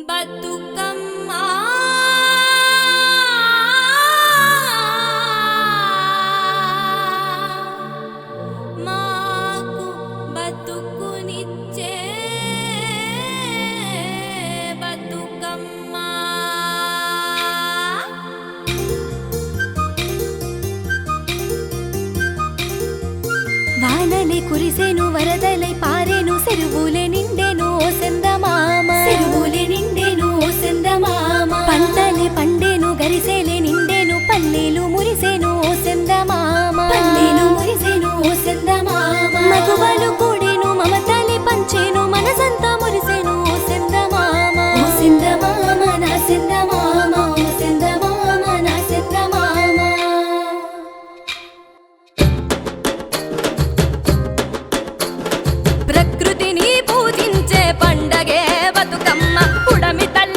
బతుకమ్మ మాకు బతుకునిచ్చే బతుకమ్మ వానలే కురిసెను వరదలై పారెను చెరువులే నిండెను ఓ చందమామ చెరువులే నిండెను ఓ చందమామ పంటలే పండెను గరిసెలే నిండెను పల్లెలు మురిసెను ఓ చందమామ పల్లెలు మురిసెను ఓ చందమామ మగువలు కూడెను మమతలే పంచెను మనసంతా మురిసెను ఓ చందమామ ఓ చందమామ నా చందమామ ఓ చందమామ నా చందమామ ప్రకృతిని పూజించే పండగే బతుకమ్మ ఉడమి తల్లి